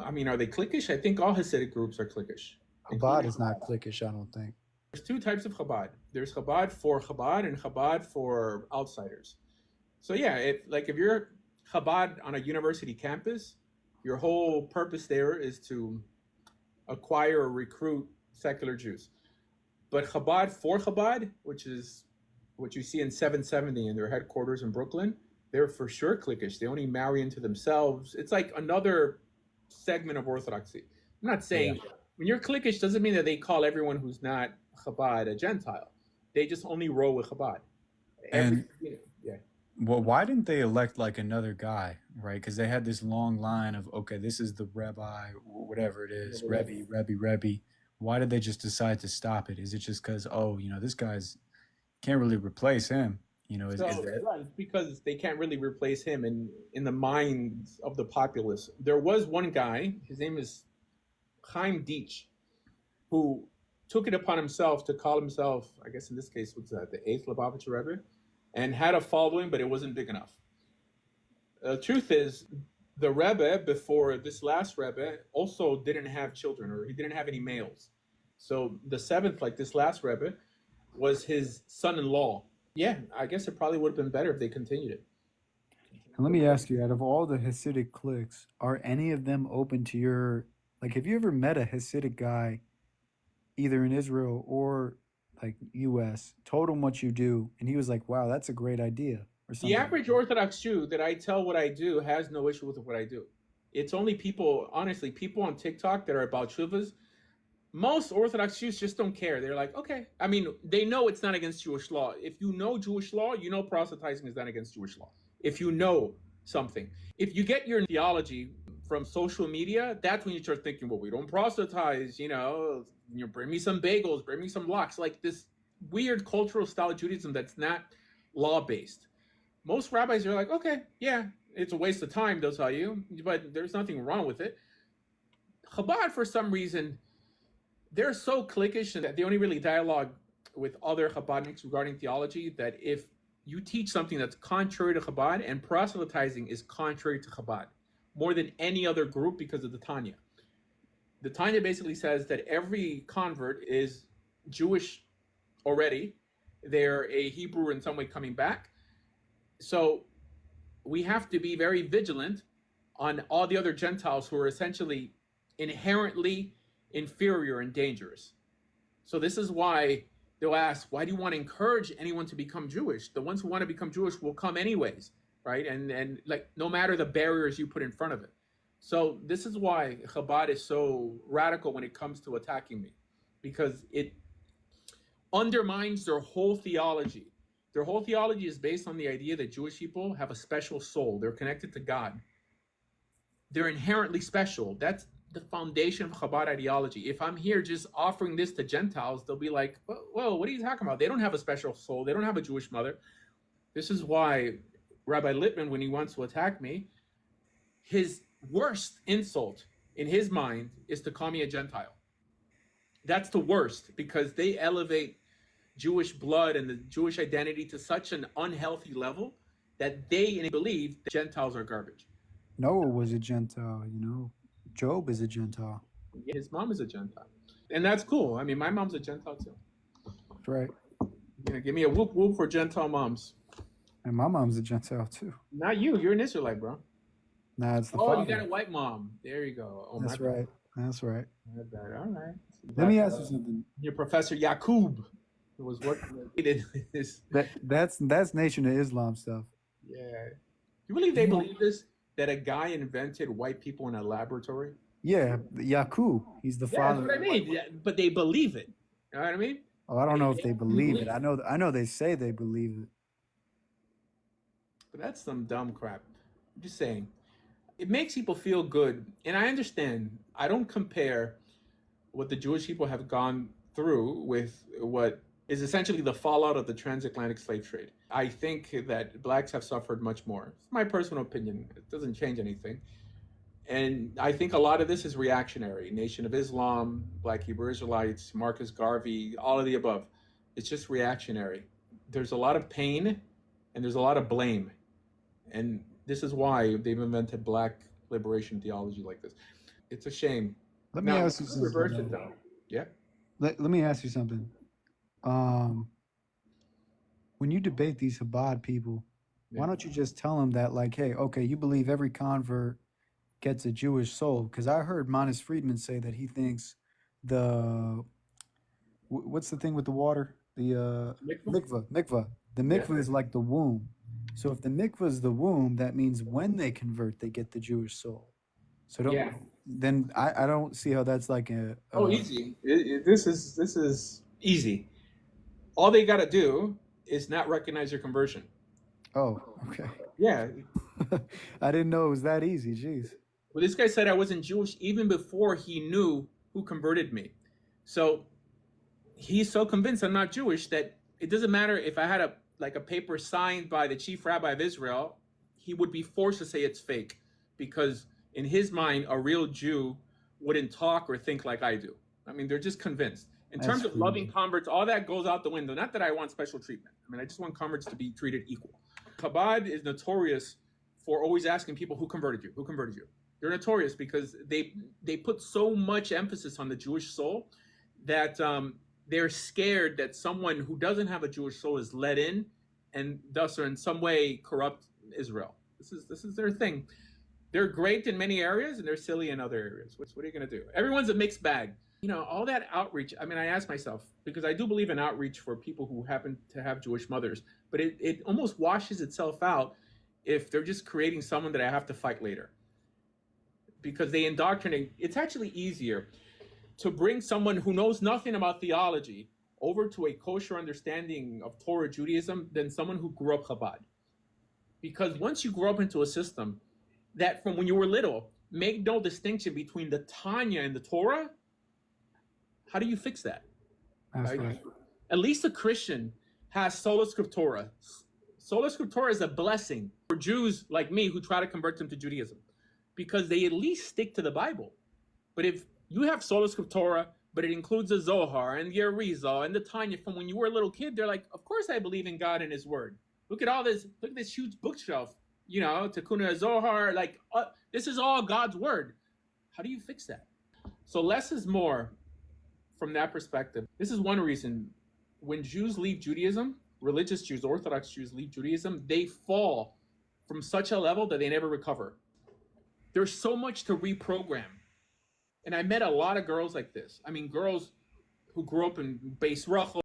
I mean, are they cliquish? I think all Hasidic groups are cliquish, Chabad including. is not cliquish, I don't think. There's two types of Chabad. There's Chabad for Chabad and Chabad for outsiders. So yeah, if you're Chabad on a university campus, your whole purpose there is to acquire or recruit secular Jews. But Chabad for Chabad, which is what you see in 770 in their headquarters in Brooklyn, they're for sure cliquish. They only marry into themselves. It's like another segment of Orthodoxy. I'm not Yeah. saying when you're cliquish doesn't mean that they call everyone who's not Chabad a Gentile. They just only roll with Chabad. Every And yeah. well, why didn't they elect like another guy, right? Because they had this long line of, okay, this is the rabbi, whatever it is, Rebbe. Why did they just decide to stop it? Is it just because, oh, this guy's can't really replace him? Is So that? right, it's because they can't really replace him in the minds of the populace. There was one guy, his name is Chaim Dietsch, who took it upon himself to call himself, I guess in this case, what's that, the eighth Lubavitcher Rebbe, and had a following, but it wasn't big enough. The truth is, the Rebbe before this last Rebbe also didn't have children, or he didn't have any males. So the seventh, like this last Rebbe, was his son-in-law. Yeah, I guess it probably would have been better if they continued it. And let me ask you, out of all the Hasidic cliques, are any of them open to your, like, have you ever met a Hasidic guy, either in Israel or like US, told him what you do, and he was like, wow, that's a great idea, or The something like average that? Orthodox Jew that I tell what I do has no issue with what I do. It's only people, honestly, people on TikTok that are about shuvas. Most Orthodox Jews just don't care. They're like, okay. I mean, they know it's not against Jewish law. If you know Jewish law, you know proselytizing is not against Jewish law. If you know something, if you get your theology from social media, that's when you start thinking, well, we don't proselytize. Bring me some bagels, bring me some lox, like this weird cultural style Judaism that's not law based. Most rabbis are like, okay, yeah, it's a waste of time, they'll tell you, but there's nothing wrong with it. Chabad, for some reason, they're so cliquish that they only really dialogue with other Chabadniks regarding theology that if you teach something that's contrary to Chabad, and proselytizing is contrary to Chabad more than any other group because of the Tanya. The Tanya basically says that every convert is Jewish already. They're a Hebrew in some way coming back. So we have to be very vigilant on all the other Gentiles who are essentially inherently inferior and dangerous. So this is why they'll ask, why do you want to encourage anyone to become Jewish? The ones who want to become Jewish will come anyways, right? And like no matter the barriers you put in front of it. So this is why Chabad is so radical when it comes to attacking me, because it undermines their whole theology. Their whole theology is based on the idea that Jewish people have a special soul. They're connected to God. They're inherently special. That's the foundation of Chabad ideology. If I'm here just offering this to Gentiles, they'll be like, whoa, what are you talking about? They don't have a special soul. They don't have a Jewish mother. This is why Rabbi Lippman, when he wants to attack me, his worst insult in his mind is to call me a Gentile. That's the worst because they elevate Jewish blood and the Jewish identity to such an unhealthy level that they believe that Gentiles are garbage. Noah was a Gentile, Job is a Gentile. His mom is a Gentile. And that's cool. I mean, my mom's a Gentile too. That's right. Give me a whoop whoop for Gentile moms. And my mom's a Gentile too. Not you. You're an Israelite, bro. Nah, it's the Oh, you got father. a white mom. There you go. Oh, my That's bad. right. That's right. My bad. All right. Let me Like ask you something. your professor Yakub, who was working with this. That's Nation of Islam stuff. Yeah. You really they believe this? That a guy invented white people in a laboratory? Yeah, Yakub. He's the Yeah, that's father what I of white. mean. Yeah, but they believe it. You know what I mean? Oh, I don't know if they They believe it. believe I it. know. I know they say they believe it. But that's some dumb crap. I'm just saying. It makes people feel good. And I understand. I don't compare what the Jewish people have gone through with what is essentially the fallout of the transatlantic slave trade. I think that blacks have suffered much more. It's my personal opinion. It doesn't change anything. And I think a lot of this is reactionary. Nation of Islam, Black Hebrew Israelites, Marcus Garvey, all of the above. It's just reactionary. There's a lot of pain and there's a lot of blame. And this is why they've invented Black liberation theology like this. It's a shame. Let me Now, ask you something reverse it though. though. Yeah. Let me ask you something. Um, when you debate these Chabad people, Yeah. why don't you just tell them that, like, hey, okay, you believe every convert gets a Jewish soul? Because I heard Manis Friedman say that he thinks the what's the thing with the water? The Mikvah? mikvah. The Yeah. mikvah is like the womb. So if the mikvah is the womb, that means when they convert, they get the Jewish soul. So don't Yeah. then I don't see how that's like Oh, easy. This is easy. All they got to do is not recognize your conversion. oh, okay. Yeah. I didn't know it was that easy. Jeez. Well, this guy said I wasn't Jewish even before he knew who converted me. So he's so convinced I'm not Jewish that it doesn't matter if I had a paper signed by the chief rabbi of Israel, he would be forced to say it's fake because in his mind a real Jew wouldn't talk or think like I do. I mean, they're just convinced. In That's terms of loving crazy. converts, all that goes out the window. Not that I want special treatment. I mean, I just want converts to be treated equal. Chabad is notorious for always asking people who converted you, who converted you. They're notorious because they put so much emphasis on the Jewish soul that they're scared that someone who doesn't have a Jewish soul is let in, and thus are in some way corrupt Israel. This is their thing. They're great in many areas and they're silly in other areas. What are you going to do? Everyone's a mixed bag. All that outreach. I mean, I ask myself, because I do believe in outreach for people who happen to have Jewish mothers, but it almost washes itself out if they're just creating someone that I have to fight later because they indoctrinate. It's actually easier to bring someone who knows nothing about theology over to a kosher understanding of Torah Judaism than someone who grew up Chabad. Because once you grow up into a system that from when you were little make no distinction between the Tanya and the Torah, how do you fix that? That's Right? right. At least a Christian has sola scriptura. Sola scriptura is a blessing for Jews like me who try to convert them to Judaism because they at least stick to the Bible. But if you have sola scriptura, but it includes the Zohar and the Arizal and the Tanya from when you were a little kid, they're like, of course I believe in God and His Word. Look at all this. Look at this huge bookshelf. Tikkun Zohar. Like this is all God's Word. How do you fix that? So less is more from that perspective. This is one reason when Jews leave Judaism, religious Jews, Orthodox Jews leave Judaism, they fall from such a level that they never recover. There's so much to reprogram. And I met a lot of girls like this. I mean, girls who grew up in Beis Rachel